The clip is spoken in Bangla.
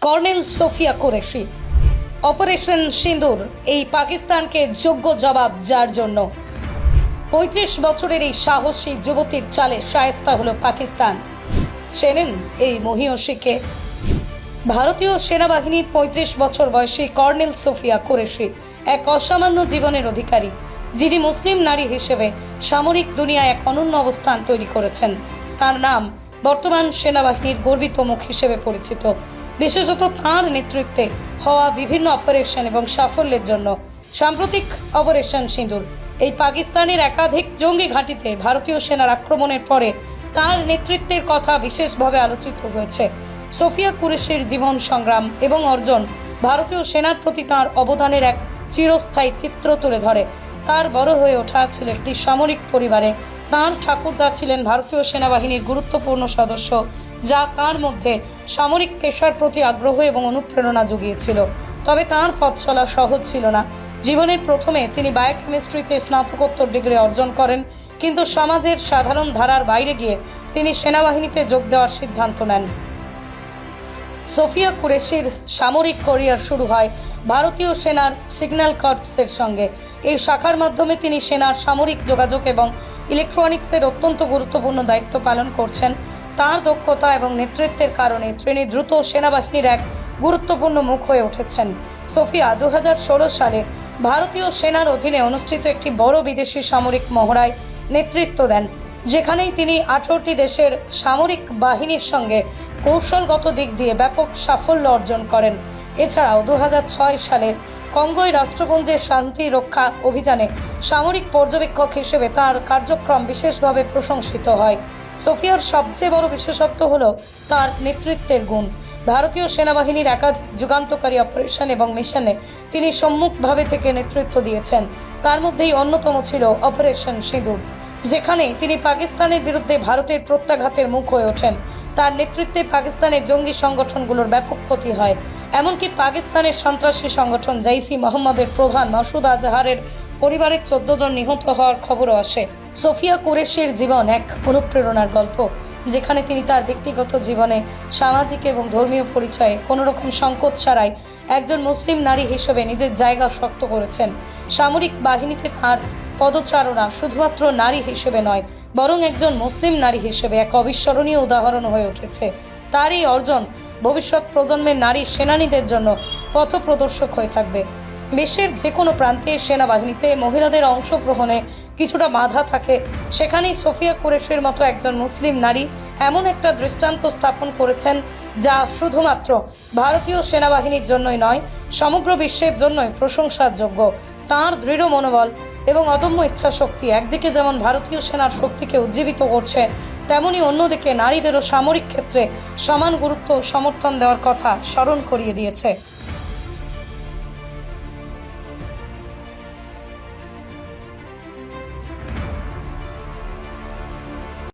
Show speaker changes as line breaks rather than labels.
Colonel Sophia Qureshi. অপারেশন সিঁদুর এই পাকিস্তানকে যোগ্য জবাব, যার জন্য ৩৫ বছরের এই সাহসী যুবতীর চালে শায়েস্তা হলো পাকিস্তান। চেনেন এই মহিয়সীকে? ভারতীয় সেনাবাহিনীর ৩৫ বছর বয়সী কর্নেল সোফিয়া কুরেশি এক অসামান্য জীবনের অধিকারী, যিনি মুসলিম নারী হিসেবে সামরিক দুনিয়ায় এক অনন্য অবস্থান তৈরি করেছেন। তার নাম বর্তমান সেনাবাহিনীর গর্বিত মুখ হিসেবে পরিচিত, বিশেষত তাঁর নেতৃত্বে হওয়া বিভিন্ন অপারেশন এবং সাফল্যের জন্য। সাম্প্রতিক অপারেশন সিঁদুর এই পাকিস্তানের একাধিক জঙ্গি ঘাঁটিতে ভারতীয় সেনার আক্রমণের পরে তার নেতৃত্বের কথা বিশেষভাবে আলোচিত হয়েছে। সোফিয়া কুরেশির জীবন সংগ্রাম এবং অর্জন ভারতীয় সেনার প্রতি তাঁর অবদানের এক চিরস্থায়ী চিত্র তুলে ধরে। তার বড় হয়ে ওঠা ছিল একটি সামরিক পরিবারে। তাঁর ঠাকুরদা ছিলেন ভারতীয় সেনাবাহিনীর গুরুত্বপূর্ণ সদস্য, যা তার মধ্যে সামরিক পেশার প্রতি আগ্রহ এবং অনুপ্রেরণা জুগিয়েছিল। তবে তাঁর পথ চলা সহজ ছিল না। জীবনের প্রথমে তিনি বায়োকেমিস্ট্রিতে স্নাতকোত্তর ডিগ্রি অর্জন করেন, কিন্তু সমাজের সাধারণ ধারার বাইরে গিয়ে তিনি সেনাবাহিনীতে যোগ দেওয়ার সিদ্ধান্ত নেন। সোফিয়া কুরেশির সামরিক ক্যারিয়ার শুরু হয় ভারতীয় সেনার সিগন্যাল কর্পসের সঙ্গে। এই শাখার মাধ্যমে তিনি সেনার সামরিক যোগাযোগ এবং ইলেকট্রনিক্সের অত্যন্ত গুরুত্বপূর্ণ দায়িত্ব পালন করছেন। তার দক্ষতা এবং নেতৃত্বের কারণে তিনি দ্রুত সেনাবাহিনীর এক গুরুত্বপূর্ণ মুখ হয়ে উঠেছেন। সোফিয়া 2016 সালে ভারতীয় সেনার অধীনে অনুষ্ঠিত একটি বড় বিদেশি সামরিক মহড়ায় নেতৃত্ব দেন, যেখানেই তিনি 18টি দেশের সামরিক বাহিনীর সঙ্গে কৌশলগত দিক দিয়ে ব্যাপক সাফল্য অর্জন করেন। এছাড়াও 2006 সালের কঙ্গোয় রাষ্ট্রপুঞ্জের শান্তি রক্ষা অভিযানে সামরিক পর্যবেক্ষক হিসেবে তার কার্যক্রম বিশেষভাবে প্রশংসিত হয়। সোফিয়ার সবচেয়ে বড় বিশেষত্ব হলো তার নেতৃত্বের গুণ। ভারতীয় সেনাবাহিনীর একাধিক যুগান্তকারী অপারেশন এবং মিশনে তিনি সম্মুখভাবে থেকে নেতৃত্ব দিয়েছেন। তার মধ্যেই অন্যতম ছিল অপারেশন সিঁদুর, যেখানে তিনি পাকিস্তানের বিরুদ্ধে ভারতের প্রত্যাঘাতের মুখ হয়ে ওঠেন। তার নেতৃত্বে পাকিস্তানের জঙ্গি সংগঠনগুলোর ব্যাপক ক্ষতি হয়, এমনকি পাকিস্তানের সন্ত্রাসী সংগঠন জৈশ-ই-মোহাম্মদের প্রধান মাসুদ আজহারের পরিবারের 14 জন নিহত হওয়ার খবরও আসে। সোফিয়া কুরেশির জীবন এক অনুপ্রেরণার গল্প, যেখানে তিনি তার ব্যক্তিগত জীবনে, সামাজিক এবং ধর্মীয় পরিচয়ে কোনো রকম সংকোচ ছাড়াই একজন মুসলিম নারী হিসেবে নিজের জায়গা শক্ত করেছেন। সামরিক বাহিনীতে তার পদচারণা শুধুমাত্র নারী হিসেবে নয়, বরং একজন মুসলিম নারী হিসেবে এক অবিস্মরণীয় উদাহরণ হয়ে উঠেছে। তার এই অর্জন ভবিষ্যৎ প্রজন্মের নারী সেনানীদের জন্য পথপ্রদর্শক হয়ে থাকবে। বিশ্বের যে কোনো প্রান্তে সেনাবাহিনীতে মহিলাদের অংশগ্রহণে কিছুটা বাধা থাকে, সেখানেই সোফিয়া কুরেশির মতো একজন মুসলিম নারী এমন একটা দৃষ্টান্ত স্থাপন করেছেন, যা শুধুমাত্র ভারতীয় সেনাবাহিনীর জন্যই নয়, সমগ্র বিশ্বের জন্যই প্রশংসার যোগ্য। তাঁর দৃঢ় মনোবল এবং অদম্য ইচ্ছাশক্তি একদিকে যেমন ভারতীয় সেনার শক্তিকে উজ্জীবিত করছে, তেমনি অন্যদিকে নারীদেরও সামরিক ক্ষেত্রে সমান গুরুত্ব ও সমর্থন দেওয়ার কথা স্মরণ করিয়ে দিয়েছে।